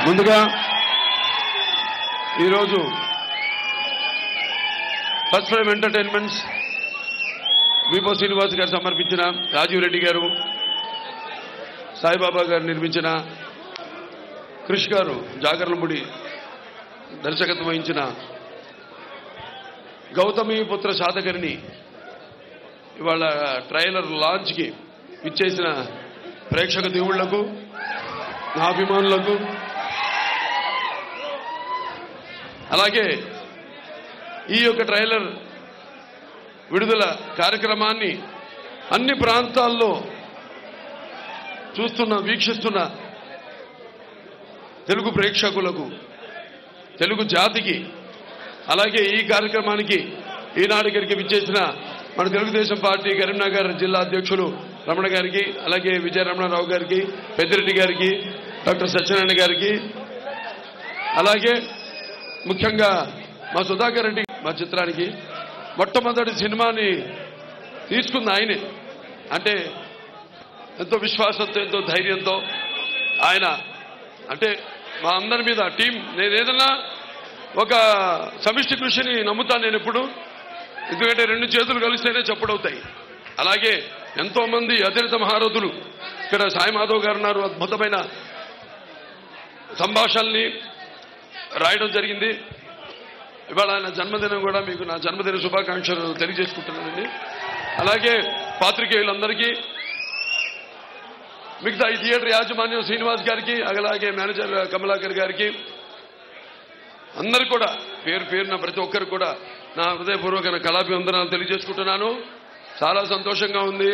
ముందుగా ఈరోజు first frame entertainments విపో Srinivas గారు సమర్పించిన, రాజీవ్ రెడ్డి గారు, సాయిబాబా గారు నిర్మించిన, కృష్ గారు జాగరణముడి దర్శకత్వం వహించిన గౌతమి పుత్ర శాతకర్ణి ఇవాళ ట్రైలర్ లాంచ్కి ఇచ్చేసిన ప్రేక్షక దేవుళ్లకు, నా అభిమానులకు, అలాగే ఈ యొక్క ట్రైలర్ విడుదల కార్యక్రమాన్ని అన్ని ప్రాంతాల్లో వీక్షిస్తున్న తెలుగు ప్రేక్షకులకు, తెలుగు జాతికి, అలాగే ఈ కార్యక్రమానికి ఈనాడికి విచ్చేసిన మన తెలుగుదేశం పార్టీ కరీంనగర్ జిల్లా అధ్యక్షులు రమణ గారికి, అలాగే విజయ రమణారావు గారికి, పెద్దిరెడ్డి గారికి, డాక్టర్ సత్యనారాయణ గారికి, అలాగే ముఖ్యంగా మా సుధాకర్ రెడ్డి మా చిత్రానికి మొట్టమొదటి సినిమాని తీసుకుంది ఆయనే. అంటే ఎంతో విశ్వాసంతో, ఎంతో ధైర్యంతో ఆయన, అంటే మా అందరి మీద టీం, నేను ఏదన్నా ఒక సమిష్టి కృషిని నమ్ముతాను నేను ఎప్పుడు. ఎందుకంటే రెండు చేతులు కలిస్తేనే చప్పుడవుతాయి. అలాగే ఎంతో మంది అతిరిత మహారథులు ఇక్కడ సాయి మాధవ్ గారు ఉన్నారు, అద్భుతమైన సంభాషణల్ని రాయడం జరిగింది. ఇవాళ ఆయన జన్మదినం కూడా మీకు నా జన్మదిన శుభాకాంక్షలు తెలియజేసుకుంటున్నానండి. అలాగే పాత్రికేయులందరికీ, మిగతా ఈ థియేటర్ యాజమాన్యం శ్రీనివాస్ గారికి, అలాగే మేనేజర్ కమలాకర్ గారికి, అందరు కూడా పేరు పేరున ప్రతి ఒక్కరు కూడా నా హృదయపూర్వక కళాభివందనాలు తెలియజేసుకుంటున్నాను. చాలా సంతోషంగా ఉంది.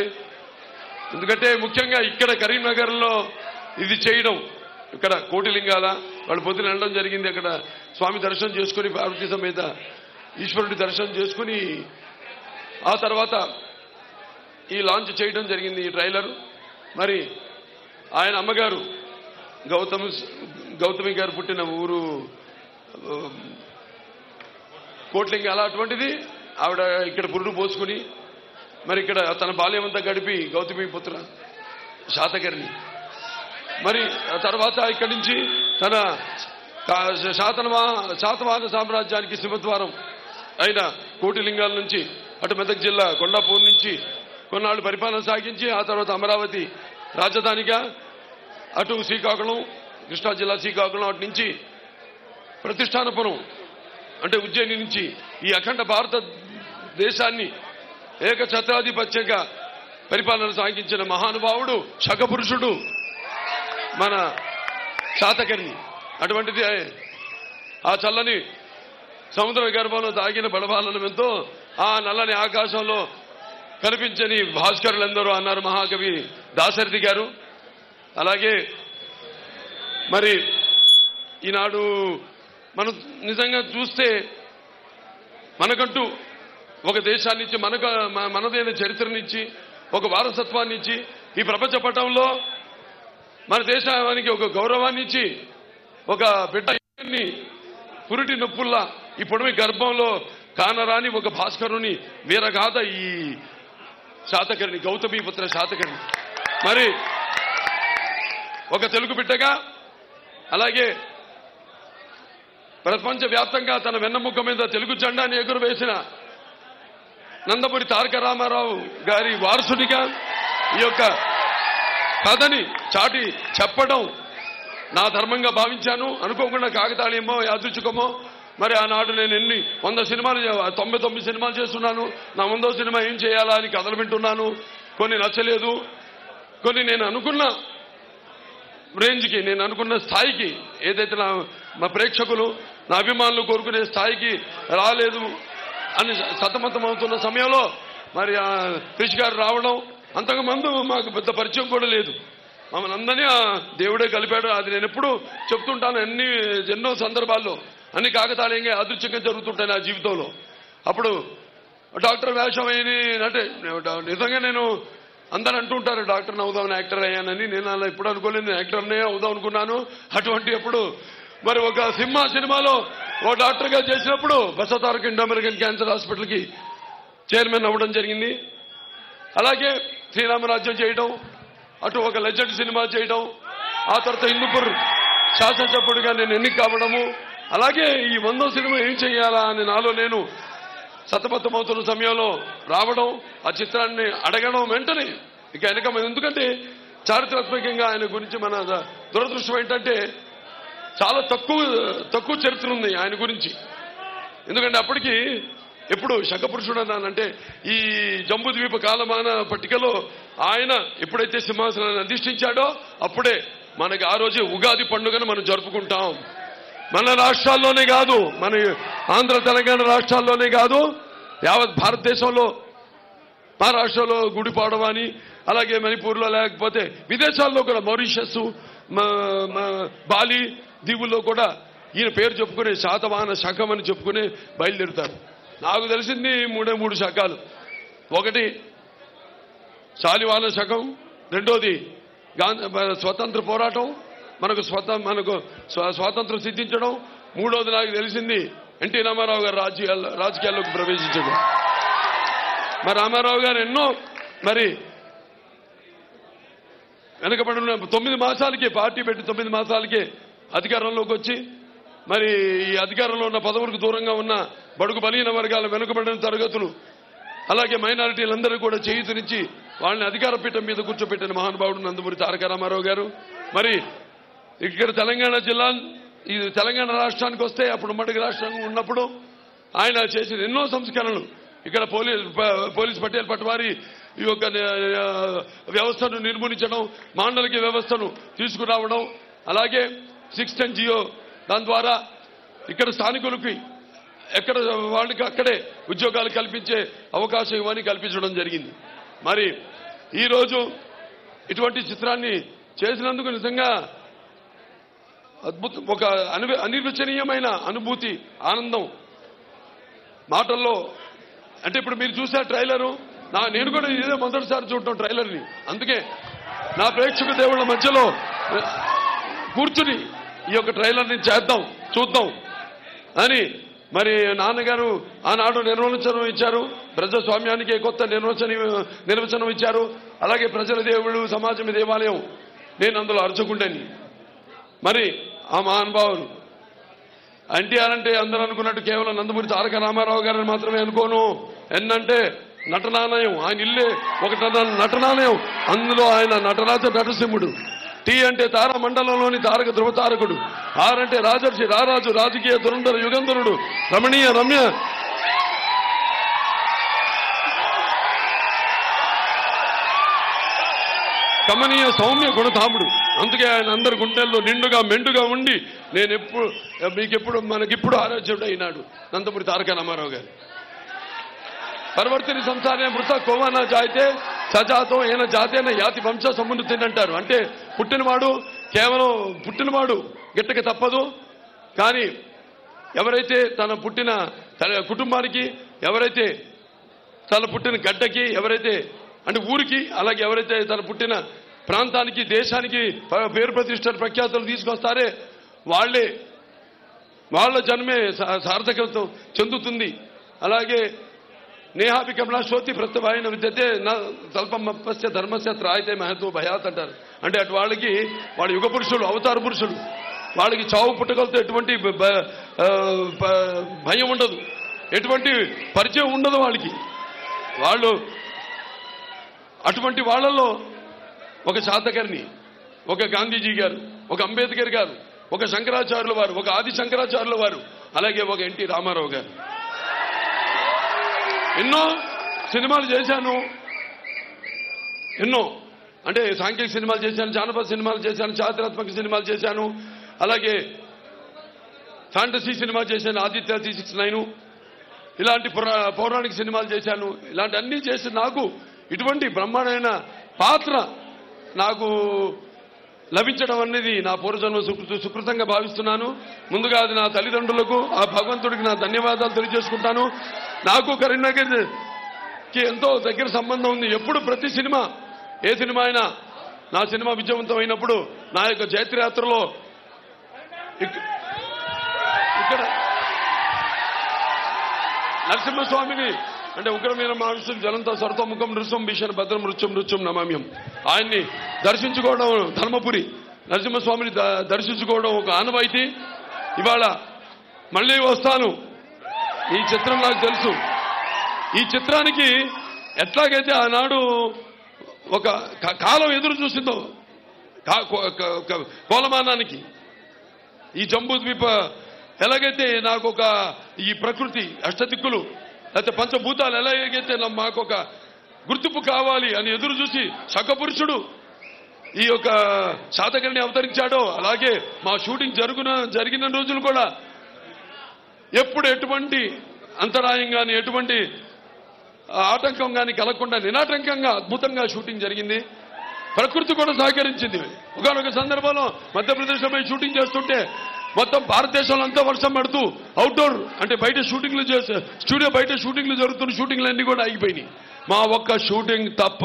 ఎందుకంటే ముఖ్యంగా ఇక్కడ కరీంనగర్లో ఇది చేయడం, ఇక్కడ కోటిలింగాల వాళ్ళు పొద్దున వెళ్ళడం జరిగింది. అక్కడ స్వామి దర్శనం చేసుకుని, పార్వతీ సమేత ఈశ్వరుడి దర్శనం చేసుకుని ఆ తర్వాత ఈ లాంచ్ చేయడం జరిగింది ఈ ట్రైలర్. మరి ఆయన అమ్మగారు గౌతమి గారు పుట్టిన ఊరు కోట్లింగాల, అటువంటిది ఆవిడ ఇక్కడ పురుడు పోసుకుని మరి ఇక్కడ తన బాల్యమంతా గడిపి గౌతమి పుత్ర శాతకర్ణి, మరి తర్వాత ఇక్కడి నుంచి తన శాతవాహన సామ్రాజ్యానికి సింహద్వారం అయిన కోటిలింగాల నుంచి అటు మెదక్ జిల్లా కొండాపూర్ నుంచి కొన్నాళ్ళు పరిపాలన సాగించి ఆ తర్వాత అమరావతి రాజధానిగా, అటు శ్రీకాకుళం, కృష్ణా జిల్లా శ్రీకాకుళం, అటు నుంచి ప్రతిష్టానపురం అంటే ఉజ్జయిని నుంచి ఈ అఖండ భారతదేశాన్ని ఏకఛత్రాధిపత్యంగా పరిపాలన సాగించిన మహానుభావుడు, శకపురుషుడు మన శాతకర్ణి. అటువంటిది ఆ చల్లని సముద్ర గర్భంలో దాగిన బడబాలను ఎంతో ఆ నల్లని ఆకాశంలో కనిపించని భాస్కరులందరూ అన్నారు మహాకవి దాశరథి గారు. అలాగే మరి ఈనాడు మనం నిజంగా చూస్తే మనకంటూ ఒక దేశాన్ని ఇచ్చి, మనదైన చరిత్రనిచ్చి, ఒక వారసత్వాన్ని ఇచ్చి, ఈ ప్రపంచ పటంలో మన దేశానికి ఒక గౌరవాన్ని ఇచ్చి, ఒక బిడ్డని పురిటి నొప్పుల్లా ఈ పొడవి గర్భంలో కానరాని ఒక భాస్కరుని వీరగాథ ఈ శాతకర్ణి, గౌతమి పుత్ర శాతకర్ణి. మరి ఒక తెలుగు బిడ్డగా, అలాగే ప్రపంచవ్యాప్తంగా తన వెన్నముక్క మీద తెలుగు జెండాని ఎగురవేసిన నందమూరి తారక రామారావు గారి వారసుడిగా ఈ యొక్క కథని చాటి చెప్పడం నా ధర్మంగా భావించాను. అనుకోకుండా కాకతాళీయమో యాదృచ్ఛికమో మరి ఆనాడు నేను 99 సినిమాలు చేస్తున్నాను. నా 100వ సినిమా ఏం చేయాలా అని కథలు వింటున్నాను. కొన్ని నచ్చలేదు, కొన్ని నేను అనుకున్న రేంజ్కి, నేను అనుకున్న స్థాయికి, ఏదైతే మా ప్రేక్షకులు, నా అభిమానులు కోరుకునే స్థాయికి రాలేదు అని సతమతమవుతున్న సమయంలో మరి కృష్ గారు రావడం, అంతకుముందు మాకు పెద్ద పరిచయం కూడా లేదు. మమ్మల్ని అందరినీ దేవుడే కలిపాడు. అది నేను ఎప్పుడు చెప్తుంటాను, ఎన్నో సందర్భాల్లో, అన్ని కాకతాళీయంగా అదృశ్యంగా జరుగుతుంటాయి నా జీవితంలో. అప్పుడు డాక్టర్ వేషం అయ్యి అంటే నిజంగా నేను అందరూ అంటుంటారు డాక్టర్ని అవుదామని, యాక్టర్ అయ్యానని. నేను అలా ఎప్పుడు అనుకోలేదు, యాక్టర్నే అవుదాం అనుకున్నాను. అటువంటి అప్పుడు మరి ఒక సినిమాలో ఓ డాక్టర్గా చేసినప్పుడు బసతారక ఇండో అమెరికన్ క్యాన్సర్ హాస్పిటల్కి చైర్మన్ అవ్వడం జరిగింది. అలాగే శ్రీరామరాజ్యం చేయడం, అటు ఒక లెజెండ్ సినిమా చేయడం, ఆ తర్వాత హిందూపూర్ శాసనసభ్యుడిగా నేను ఎన్నిక కావడము, అలాగే ఈ 100వ సినిమా ఏం చేయాలా అని నాలో నేను సతమతమవుతున్న సమయంలో రావడం, ఆ చిత్రాన్ని అడగడం, వెంటనే ఇక వెనక ఎందుకంటే చారిత్రాత్మకంగా ఆయన గురించి మన దురదృష్టం ఏంటంటే చాలా తక్కువ చరిత్ర ఉంది ఆయన గురించి. ఎందుకంటే అప్పటికి ఎప్పుడు శంఖపురుషుడు అన్నానంటే ఈ జంబూద్వీప కాలమాన పట్టికలో ఆయన ఎప్పుడైతే సింహాసనాన్ని అధిష్ఠించాడో అప్పుడే మనకి ఆ రోజే ఉగాది పండుగను మనం జరుపుకుంటాం. మన రాష్ట్రాల్లోనే కాదు, మన ఆంధ్ర తెలంగాణ రాష్ట్రాల్లోనే కాదు, యావత్ భారతదేశంలో మహారాష్ట్రలో గుడిపాడవ అని, అలాగే మణిపూర్లో, లేకపోతే విదేశాల్లో కూడా మారిషస్, బాలి దీవుల్లో కూడా ఈయన పేరు చెప్పుకునే శాతవాహన శకం అని చెప్పుకుని బయలుదేరుతారు. నాకు తెలిసింది మూడు శకాలు. ఒకటి శాలివాహన శకం, రెండోది స్వతంత్ర పోరాటం, మనకు స్వాతంత్రం సిద్ధించడం, మూడోది నాకు తెలిసింది ఎన్టీ రామారావు గారు రాజకీయాల్లోకి ప్రవేశించడం. మరి రామారావు గారు ఎన్నో మరి వెనకబడిన 9 మాసాలకే పార్టీ పెట్టి 9 మాసాలకే అధికారంలోకి వచ్చి మరి ఈ అధికారంలో ఉన్న పదవులకు దూరంగా ఉన్న బడుగు బలహీన వర్గాల వెనుకబడిన తరగతులు అలాగే మైనారిటీలందరూ కూడా చేయూతనిచ్చి వాళ్ళని అధికార పీఠం మీద కూర్చోబెట్టిన మహానుభావుడు నందమూరి తారక రామారావు గారు. మరి ఇక్కడ తెలంగాణ జిల్లా ఈ తెలంగాణ రాష్ట్రానికి వస్తే అప్పుడు ఉమ్మడి రాష్ట్రంగా ఉన్నప్పుడు ఆయన చేసిన ఎన్నో సంస్కరణలు, ఇక్కడ పోలీస్ పటేల్ పట్వారీ ఈ యొక్క వ్యవస్థను నిర్మూలించడం, మాండలిక వ్యవస్థను తీసుకురావడం, అలాగే 610 జియో దాని ద్వారా ఇక్కడ స్థానికులకి ఎక్కడ వాళ్ళకి అక్కడే ఉద్యోగాలు కల్పించే అవకాశం ఇవన్నీ కల్పించడం జరిగింది. మరి ఈరోజు ఇటువంటి చిత్రాన్ని చేసినందుకు నిజంగా అద్భుతం, ఒక అనిర్వచనీయమైన అనుభూతి, ఆనందం మాటల్లో. అంటే ఇప్పుడు మీరు చూసే ట్రైలరు, నేను కూడా ఇదే మొదటిసారి చూడటం ట్రైలర్ని. అందుకే నా ప్రేక్షక దేవుళ్ళ మధ్యలో కూర్చుని ఈ యొక్క ట్రైలర్ని చూద్దాం అని మరి నాన్నగారు ఆనాడు నిర్వచనం ఇచ్చారు. ప్రజాస్వామ్యానికి కొత్త నిర్వచనం ఇచ్చారు. అలాగే ప్రజల దేవుడు, సమాజం దేవాలయం, నేను అందులో అర్చకుండని. మరి ఆ మహానుభావులు ఎన్టీఆర్ అంటే అందరూ అనుకున్నట్టు కేవలం నందమూరి తారక రామారావు గారిని మాత్రమే అనుకోను. ఎన్నంటే నటనాలయం, ఆయన ఇల్లే ఒక నటనాలయం. అందులో ఆయన నటరాజ నరసింహుడు. టీ అంటే తార మండలంలోని తారక ధ్రువతారకుడు. ఆర్ అంటే రాజర్షి, రారాజు, రాజకీయ దురంధర యుగంధరుడు, రమణీయ రమ్య కమనీయ సౌమ్య గుణధాముడు. అందుకే ఆయన అందరి గుండెల్లో నిండుగా మెండుగా ఉండి మనకిప్పుడు ఆరాధ్యుడు అయినాడు నందమూరి తారక రామారావు గారు. పరివర్తిని సంసారే మృత కోవన జాయితే సజాతో ఏన జాతేన యాతి వంశ సమున్నతిని అంటారు. అంటే కేవలం పుట్టినవాడు గిట్టక తప్పదు. కానీ ఎవరైతే తన కుటుంబానికి, ఎవరైతే తన పుట్టిన గడ్డకి, ఎవరైతే అంటే ఊరికి, అలాగే ఎవరైతే తన పుట్టిన ప్రాంతానికి, దేశానికి పేరు ప్రతిష్టలు ప్రఖ్యాతులు తీసుకొస్తారే వాళ్ళ జన్మే సార్థకత చెందుతుంది. అలాగే నేహాపి కమలా శ్రోతి ప్రత్యవాయన విద్యతే స్వల్పమస్య ధర్మస్య త్రాయితే మహతో భయాత్ అంటారు. అంటే అటు వాళ్ళ యుగ పురుషులు, అవతార పురుషులు, వాళ్ళకి చావు పుట్టగలతో ఎటువంటి భయం ఉండదు, ఎటువంటి పరిచయం ఉండదు వాళ్ళకి. వాళ్ళు అటువంటి వాళ్ళల్లో ఒక శాతకర్ణి, ఒక గాంధీజీ గారు, ఒక అంబేద్కర్ గారు, ఒక శంకరాచార్యుల వారు, ఒక ఆది శంకరాచార్యుల వారు, అలాగే ఒక ఎన్టీ రామారావు గారు. ఎన్నో సినిమాలు చేశాను, ఎన్నో అంటే సాంఘిక సినిమాలు చేశాను, జానపద సినిమాలు చేశాను, చారిత్రాత్మక సినిమాలు చేశాను, అలాగే ఫ్యాంటసీ సినిమా చేశాను, ఆదిత్య 369, ఇలాంటి పౌరాణిక సినిమాలు చేశాను. ఇలాంటి అన్నీ చేసి నాకు ఇటువంటి బ్రహ్మాండమైన పాత్ర నాకు లభించడం అనేది నా పూర్వజన్మ సుకృతంగా భావిస్తున్నాను. ముందుగా అది నా తల్లిదండ్రులకు, ఆ భగవంతుడికి నా ధన్యవాదాలు తెలియజేసుకుంటాను. నాకు కరీంనగర్కి ఎంతో దగ్గర సంబంధం ఉంది. ఎప్పుడు ప్రతి సినిమా, ఏ సినిమా అయినా, నా సినిమా విజయవంతం అయినప్పుడు నా యొక్క జైత్రయాత్రలో ఇక్కడ నరసింహస్వామిని, అంటే ఉగ్రమైన మహర్షులు జలంతో సరతోముఖం నృత్యం భీషణ భద్రం నృత్యం నమామ్యం, ఆయన్ని దర్శించుకోవడం ధర్మపురి. నరసింహస్వామిని దర్శించుకోవడం ఒక ఆనవాయితీ. ఇవాళ మళ్ళీ వస్తాను. ఈ చిత్రం నాకు తెలుసు. ఈ చిత్రానికి ఎట్లాగైతే ఆనాడు ఒక కాలం ఎదురు చూసిందో కోలమానానికి, ఈ జంబూద్వీప ఎలాగైతే నాకు ఒక ఈ ప్రకృతి అష్టదిక్కులు లేకపోతే పంచభూతాలు ఎలాగైతే మాకు ఒక గుర్తింపు కావాలి అని ఎదురు చూసి శకపురుషుడు ఈ యొక్క శాతకర్ణి అవతరించాడో, అలాగే మా షూటింగ్ జరిగిన రోజులు కూడా ఎప్పుడు ఎటువంటి అంతరాయం కానీ ఎటువంటి ఆటంకం కానీ కలగకుండా నిరాటంకంగా అద్భుతంగా షూటింగ్ జరిగింది. ప్రకృతి కూడా సహకరించింది. ఒకనొక సందర్భంలో మధ్యప్రదేశ్లో పోయి షూటింగ్ చేస్తుంటే మొత్తం భారతదేశంలో అంతా వర్షం పడుతూ అవుట్డోర్ అంటే బయట షూటింగ్లు చేసే స్టూడియో బయట షూటింగ్లు జరుగుతున్న షూటింగ్లు అన్నీ కూడా ఆగిపోయినాయి. మా ఒక్క షూటింగ్ తప్ప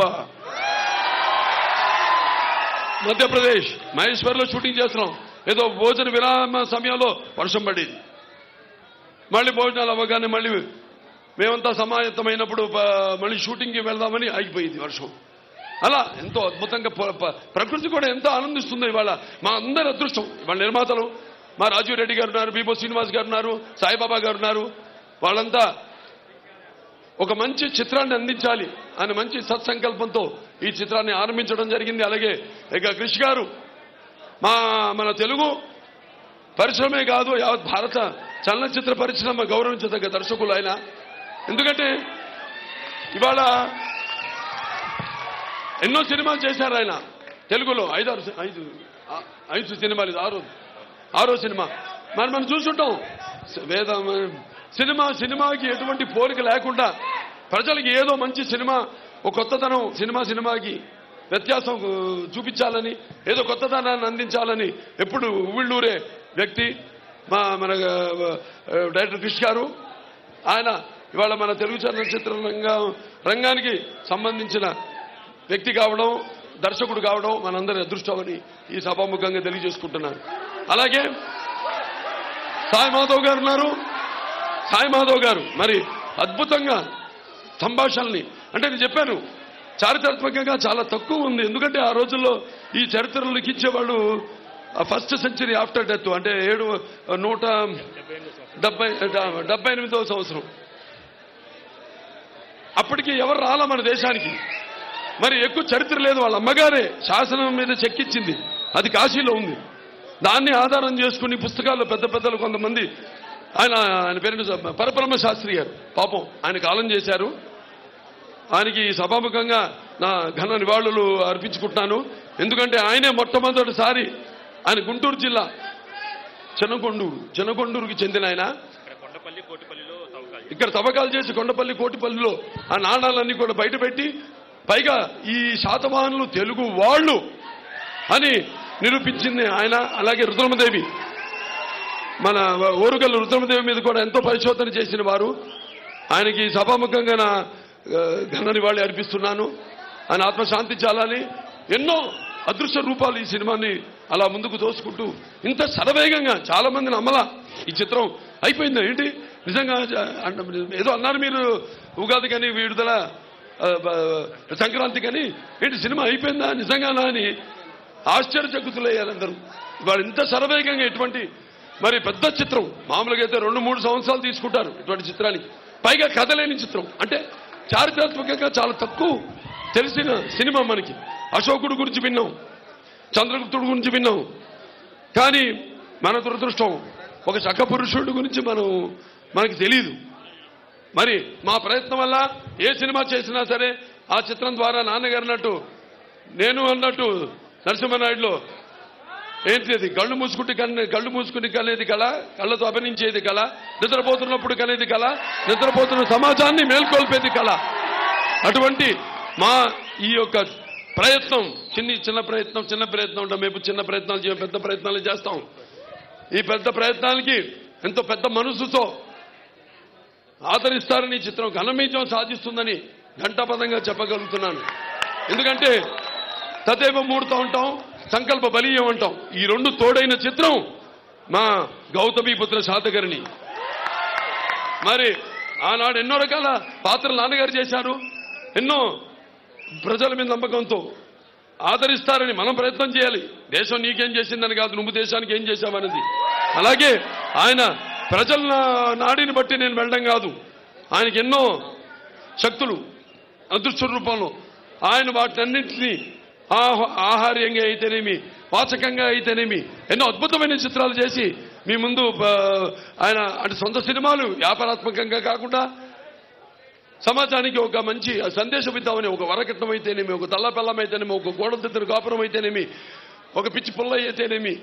మధ్యప్రదేశ్ మహేశ్వర్లో షూటింగ్ చేస్తున్నాం. ఏదో భోజన విరామ సమయంలో వర్షం పడేది. మళ్ళీ భోజనాలు అవ్వగానే మళ్ళీ మేమంతా సమాయత్తమైనప్పుడు మళ్ళీ షూటింగ్కి వెళ్దామని ఆగిపోయింది వర్షం. అలా ఎంతో అద్భుతంగా ప్రకృతి కూడా ఎంతో ఆనందిస్తుంది. ఇవాళ మా అందరి అదృష్టం. ఇవాళ నిర్మాతలు మా రాజీవ్ రెడ్డి గారు ఉన్నారు, బీబో శ్రీనివాస్ గారు ఉన్నారు, సాయిబాబా గారు ఉన్నారు. వాళ్ళంతా ఒక మంచి చిత్రాన్ని అందించాలి అని మంచి సత్సంకల్పంతో ఈ చిత్రాన్ని ఆరంభించడం జరిగింది. అలాగే ఇక కృషి గారు మన తెలుగు పరిశ్రమే కాదు యావత్ భారత చలనచిత్ర పరిశ్రమ గౌరవించదగ్గ దర్శకులు ఆయన. ఎందుకంటే ఇవాళ ఎన్నో సినిమాలు చేశారు ఆయన తెలుగులో. ఐదు సినిమాలు, ఇది ఆరో సినిమా. మనం చూస్తుంటాం. సినిమాకి ఎటువంటి పోలిక లేకుండా ప్రజలకి ఏదో మంచి సినిమా, ఒక కొత్తదనం సినిమాకి వ్యత్యాసం చూపించాలని, ఏదో కొత్తదనాన్ని అందించాలని ఎప్పుడు ఉవ్విళ్ళూరే వ్యక్తి మన డైరెక్టర్ కృషి గారు. ఆయన ఇవాళ మన తెలుగు చలనచిత్ర రంగానికి సంబంధించిన వ్యక్తి కావడం, దర్శకుడు కావడం మనందరి అదృష్టమని ఈ సభాముఖంగా తెలియజేసుకుంటున్నాను. అలాగే సాయి మాధవ్ గారు ఉన్నారు. సాయి మాధవ్ గారు మరి అద్భుతంగా సంభాషణల్ని, అంటే నేను చెప్పాను చారిత్రాత్మకంగా చాలా తక్కువ ఉంది. ఎందుకంటే ఆ రోజుల్లో ఈ చరిత్రలు లిఖించేవాళ్ళు ఫస్ట్ సెంచరీ ఆఫ్టర్ డెత్, అంటే 178వ సంవత్సరం. అప్పటికి ఎవరు రాలా మన దేశానికి. మరి ఎక్కువ చరిత్ర లేదు. వాళ్ళ అమ్మగారే శాసనం మీద చెక్కిచ్చింది, అది కాశీలో ఉంది. దాన్ని ఆధారం చేసుకుని పుస్తకాల్లో పెద్దలు కొంతమంది, ఆయన పేరు పరబ్రహ్మ శాస్త్రి గారు, పాపం ఆయన కాలం చేశారు. ఆయనకి సభాముఖంగా నా ఘన నివాళులు అర్పించుకుంటున్నాను. ఎందుకంటే ఆయనే మొట్టమొదటిసారి, ఆయన గుంటూరు జిల్లా చెనకొండూరుకి చెందిన ఆయన. ఇక్కడ తవ్వకాలు చేసి కొండపల్లి కోటిపల్లిలో ఆ నాణాలన్నీ కూడా బయటపెట్టి, పైగా ఈ శాతవాహనులు తెలుగు వాళ్ళు అని నిరూపించింది ఆయన. అలాగే రుద్రమదేవి, మన ఓరుగల్లు రుద్రమదేవి మీద కూడా ఎంతో పరిశోధన చేసిన వారు. ఆయనకి సభాముఖంగా నా ఘన నివాళి అర్పిస్తున్నాను. ఆయన ఆత్మశాంతించాలని. ఎన్నో అదృశ్య రూపాలు ఈ సినిమాని అలా ముందుకు తోసుకుంటూ ఇంత శరవేగంగా చాలా మందిని అమ్మలా ఈ చిత్రం అయిపోయిందా ఏంటి నిజంగా ఏదో అన్నారు మీరు, ఉగాది కానీ విడుదల సంక్రాంతి కానీ ఏంటి సినిమా అయిపోయిందా నిజంగానా అని ఆశ్చర్యచకితులయ్యారు అందరూ. వాళ్ళు ఇంత శరవేగంగా ఎటువంటి మరి పెద్ద చిత్రం, మామూలుగా అయితే 2-3 సంవత్సరాలు తీసుకుంటారు ఇటువంటి చిత్రానికి, పైగా కథలేని చిత్రం, అంటే చారిత్రాత్మకంగా చాలా తక్కువ తెలిసిన సినిమా. మనకి అశోకుడు గురించి విన్నాం, చంద్రగుప్తుడు గురించి విన్నాం, కానీ మన దురదృష్టం ఒక శకపురుషుడి గురించి మనకి తెలియదు. మరి మా ప్రయత్నం వల్ల ఏ సినిమా చేసినా సరే ఆ చిత్రం ద్వారా నాన్నగారు అన్నట్టు, నేను అన్నట్టు నరసింహనాయుడులో ఏంటిది, కళ్ళు మూసుకుని కనేది కళ, కళ్ళతో అభినయించేది కళ, నిద్రపోతున్నప్పుడు కనేది కళ, నిద్రపోతున్న సమాజాన్ని మేల్కొల్పేది కళ. అటువంటి మా ఈ యొక్క ప్రయత్నం చిన్న ప్రయత్నం ఉంటాం. మేము చిన్న ప్రయత్నాలు చేయం, పెద్ద ప్రయత్నాలు చేస్తాం. ఈ పెద్ద ప్రయత్నానికి ఎంతో పెద్ద మనసుతో ఆదరిస్తారని ఈ చిత్రం ఘనమీజం సాధిస్తుందని ఘంటాపదంగా చెప్పగలుగుతున్నాను. ఎందుకంటే తదేవ మూడుతూ ఉంటాం, సంకల్ప బలీయం అంటాం. ఈ రెండు తోడైన చిత్రం మా గౌతమీపుత్ర శాతకర్ణి. మరి ఆనాడు ఎన్నో రకాల పాత్రలు నాన్నగారు చేశారు. ఎన్నో ప్రజల మీద నమ్మకంతో ఆదరిస్తారని మనం ప్రయత్నం చేయాలి. దేశం నీకేం చేసిందని కాదు, నువ్వు దేశానికి ఏం చేశావనేది. అలాగే ఆయన ప్రజల నాడిని బట్టి నేను వెళ్ళడం కాదు, ఆయనకి ఎన్నో శక్తులు అదృశ్య రూపంలో ఆయన వాటన్నింటినీ ఆహార్యంగా అయితేనేమి, వాచకంగా అయితేనేమి ఎన్నో అద్భుతమైన చిత్రాలు చేసి మీ ముందు ఆయన అంటే సొంత సినిమాలు వ్యాపారాత్మకంగా కాకుండా సమాజానికి ఒక మంచి సందేశం ఇద్దామని, ఒక వరకట్నం అయితేనేమి, ఒక తల్లపెల్లం అయితేనేమి, ఒక గోడదిద్దరు కాపురం అయితేనేమి, ఒక పిచ్చి పుల్ల అయితేనేమి,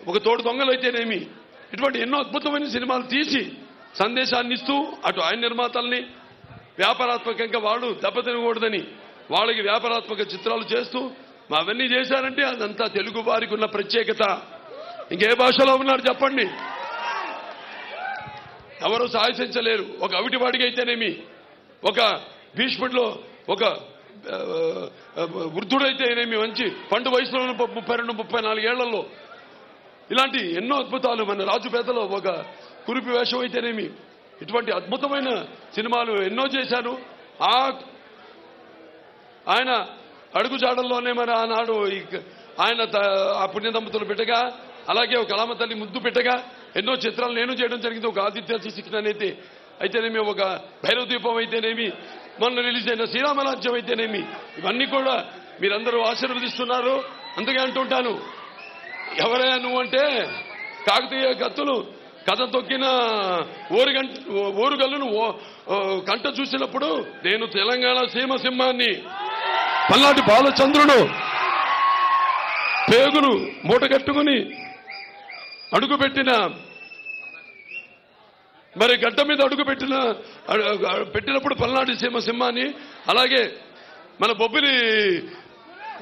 ఒక తోడు దొంగలు అయితేనేమి, ఇటువంటి ఎన్నో అద్భుతమైన సినిమాలు తీసి సందేశాన్ని ఇస్తూ అటు ఆయన నిర్మాతల్ని వ్యాపారాత్మకంగా వాళ్ళు దెబ్బతినకూడదని వాళ్ళకి వ్యాపారాత్మక చిత్రాలు చేస్తూ అవన్నీ చేశారంటే అదంతా తెలుగు వారికి ఉన్న ప్రత్యేకత. ఇంకే భాషలో ఉన్నారు చెప్పండి, ఎవరు సాహసించలేరు. ఒక అవిటివాడికి అయితేనేమి, ఒక భీష్ముడిలో ఒక వృద్ధుడైతేనేమి, మంచి పండు వయసులో 32-34 ఏళ్లలో ఇలాంటి ఎన్నో అద్భుతాలు. మన రాజుపేదలో ఒక కురిపి వేషం అయితేనేమి, ఇటువంటి అద్భుతమైన సినిమాలు ఎన్నో చేశారు. ఆయన అడుగుజాడల్లోనే మరి ఆనాడు ఆయన ఆ పుణ్య దంపతులు బిడ్డగా, అలాగే ఒక కళామ తల్లి ముద్దు బిడ్డగా ఎన్నో చిత్రాలు నేను చేయడం జరిగింది. ఒక ఆదిత్య శిక్షణ అయితేనేమి, ఒక భైరవ దీపం అయితేనేమి, మొన్న రిలీజ్ అయిన శ్రీరామరాజ్యం అయితేనేమి, ఇవన్నీ కూడా మీరందరూ ఆశీర్వదిస్తున్నారు. అందుకే అంటుంటాను, ఎవరైనా నువ్వంటే కాకతీయ కత్తులు కథ తొక్కిన ఓరుగల్లును కంట చూసినప్పుడు నేను తెలంగాణ సీమ సింహాన్ని, పల్నాటి బాలచంద్రుడు పేగులు మూటగట్టుకుని అడుగుపెట్టిన మరి గడ్డ మీద అడుగు పెట్టినప్పుడు పల్నాటి సీమ సింహాన్ని, అలాగే మన బొబ్బిలి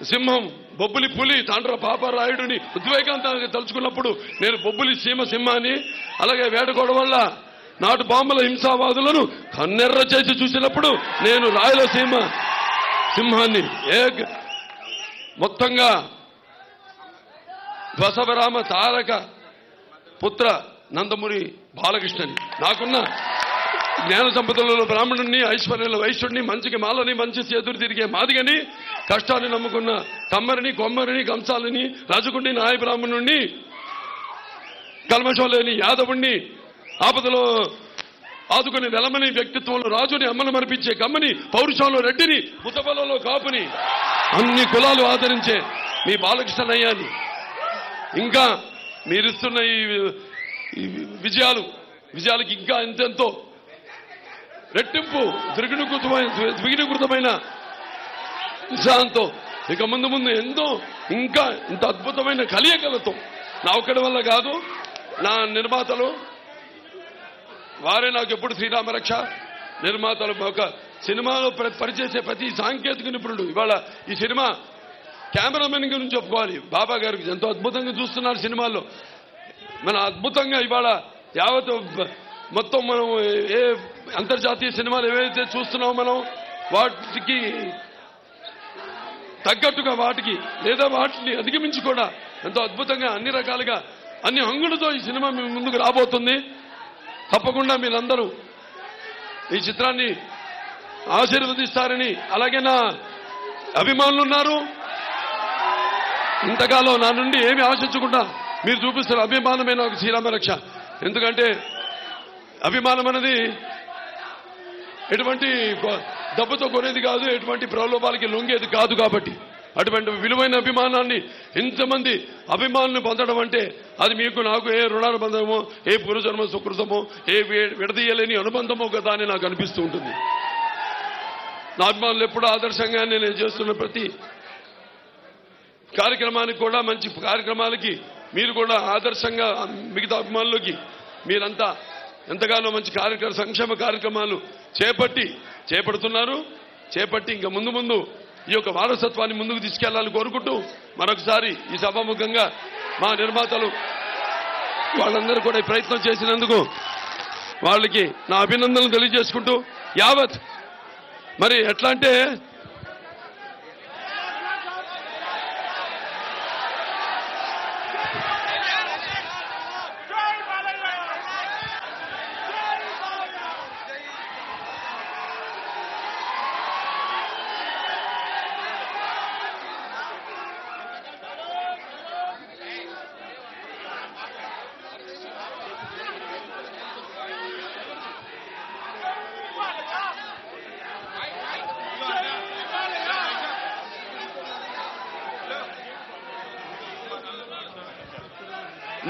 సింహం, బొబ్బిలి పులి తాండ్ర పాపరాయుడిని ఉద్వేగాంతానికి తలుచుకున్నప్పుడు నేను బొబ్బిలి సీమ సింహాన్ని, అలాగే వేటగొడ వల్ల నాటు బాంబుల హింసావాదులను కన్నెర్ర చేసి చూసినప్పుడు నేను రాయలసీమ సింహాన్ని. మొత్తంగా బసవరామ తారక పుత్ర నందమూరి బాలకృష్ణని, నాకున్న జ్ఞాన సంపదలలో బ్రాహ్మణుణ్ణి, ఐశ్వర్యంలో వైశ్యుడిని, మంచికి మాలని, మంచి చేతులు తిరిగే మాదిగని, కష్టాన్ని నమ్ముకున్న కమ్మరిని, కొమ్మరిని, కంసాలని, రాజుకుండి, నాయ బ్రాహ్మణుణ్ణి, కల్మషం లేని యాదవుణ్ణి, ఆపదలో ఆదుకుని వెలమని, వ్యక్తిత్వంలో రాజుని, అమ్మను మరిపించే కమ్మని, పౌరుషంలో రెడ్డిని, ముతబలలో కాపుని, అన్ని కులాలు ఆదరించే మీ బాలకృష్ణయ్యాని, ఇంకా మీరిస్తున్న ఈ విజయాలకి ఇంకా ఎంతెంతో రెట్టింపు ద్విగుణీకృతమైన ఉత్సాహంతో ఇక ముందు ఎంతో ఇంకా ఇంత అద్భుతమైన కలియకలతో, నా ఒక్కడి వల్ల కాదు, నా నిర్మాతలు వారే నాకు ఎప్పుడు శ్రీరామరక్ష నిర్మాతలు. ఒక సినిమాలో పనిచేసే ప్రతి సాంకేతిక నిపుణుడు, ఇవాళ ఈ సినిమా కెమెరామెన్ గురించి చెప్పుకోవాలి, బాబా గారికి ఎంతో అద్భుతంగా చూస్తున్నారు సినిమాల్లో. మన అద్భుతంగా ఇవాళ యావత్ మొత్తం మనం ఏ అంతర్జాతీయ సినిమాలు ఏవైతే చూస్తున్నామో మనం వాటికి తగ్గట్టుగా వాటికి లేదా వాటిని అధిగమించి కూడా ఎంతో అద్భుతంగా అన్ని రకాలుగా అన్ని హంగులతో ఈ సినిమా మీ ముందుకు రాబోతుంది. తప్పకుండా మీరందరూ ఈ చిత్రాన్ని ఆశీర్వదిస్తారని, అలాగే నా అభిమానులు ఉన్నారు, ఇంతకాలం నా నుండి ఏమి ఆశించకుండా మీరు చూపిస్తున్న అభిమానమే నాకు శ్రీరామరక్ష. ఎందుకంటే అభిమానం అనేది ఎటువంటి డబ్బుతో కొనేది కాదు, ఎటువంటి ప్రలోభాలకి లొంగేది కాదు. కాబట్టి అటువంటి విలువైన అభిమానాన్ని ఇంతమంది అభిమానులు పొందడం అంటే అది మీకు నాకు ఏ రుణానుబంధమో, ఏ పూర్వజన్మ సుకృతమో, ఏ విడదీయలేని అనుబంధమో కదా అని నాకు అనిపిస్తూ ఉంటుంది. నా అభిమానులు ఎప్పుడూ ఆదర్శంగా నేను చేస్తున్న ప్రతి కార్యక్రమానికి కూడా, మంచి కార్యక్రమాలకి మీరు కూడా ఆదర్శంగా మిగతా అభిమానులకి మీరంతా ఎంతగానో మంచి సంక్షేమ కార్యక్రమాలు చేపట్టి ఇంకా ముందు ఈ యొక్క వారసత్వాన్ని ముందుకు తీసుకెళ్లాలని కోరుకుంటూ మరొకసారి ఈ సభాముఖంగా మా నిర్మాతలు వాళ్ళందరూ కూడా ప్రయత్నం చేసినందుకు వాళ్ళకి నా అభినందనలు తెలియజేసుకుంటూ యావత్ మరి ఎట్లా అంటే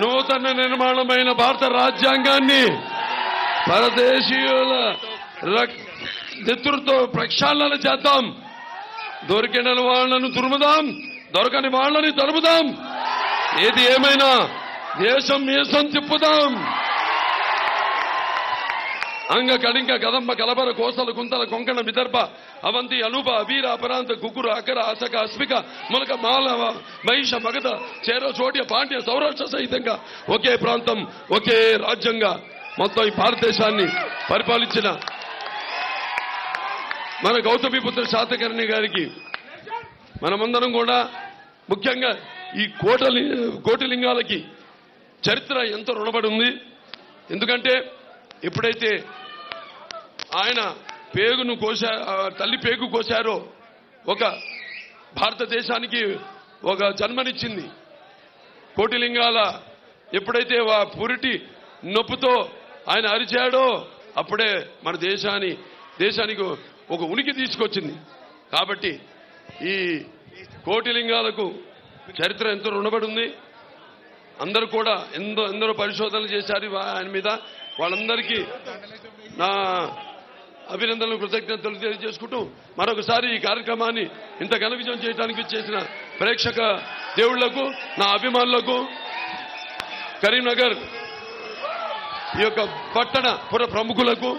నూతన నిర్మాణమైన భారత రాజ్యాంగాన్ని పరదేశీయుల నెతృత్వ ప్రక్షాళన చేద్దాం. దొరికిన వాళ్ళను తురుముదాం, దొరకని వాళ్ళని తరుముదాం. ఏది ఏమైనా దేశం మీసం తిప్పుదాం. అంగ కళింగ కదంబ కలబర కోసల కుంతల కొంకణ విదర్భ అవంతి అనూప వీర అపరాంత కుకురు అకర అసక అస్మిక ములక మాలవ మహిష మగధ చేర చోట్య పాండ్య సౌరాష్ట్ర సహితంగా ఒకే ప్రాంతం ఒకే రాజ్యంగా మొత్తం ఈ భారతదేశాన్ని పరిపాలించిన మన గౌతమిపుత్ర శాతకర్ణి గారికి మనమందరం కూడా ముఖ్యంగా ఈ కోటిలింగాలకి చరిత్ర ఎంతో రుణపడి ఉంది. ఎందుకంటే ఎప్పుడైతే ఆయన పేగును తల్లి పేగు కోశారో ఒక భారతదేశానికి ఒక జన్మనిచ్చింది. కోటిలింగాల ఎప్పుడైతే పురిటి నొప్పుతో ఆయన అరిచాడో అప్పుడే మన దేశానికి ఒక ఉనికి తీసుకొచ్చింది. కాబట్టి ఈ కోటిలింగాలకు చరిత్ర ఎంతో రుణపడి ఉంది. అందరూ కూడా ఎందరో పరిశోధనలు చేశారు ఆయన మీద. వాళ్ళందరికీ నా అభినందనలు కృతజ్ఞతలు తెలియజేసుకుంటూ మరొకసారి ఈ కార్యక్రమాన్ని ఇంత ఘన విజయం చేయడానికి చేసిన ప్రేక్షక దేవుళ్లకు, నా అభిమానులకు, కరీంనగర్ ఈ యొక్క పట్టణ పుర ప్రముఖులకు,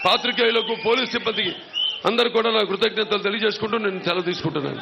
పాత్రికేయులకు, పోలీస్ సిబ్బందికి అందరూ కూడా నా కృతజ్ఞతలు తెలియజేసుకుంటూ నేను సెలవు తీసుకుంటున్నాను.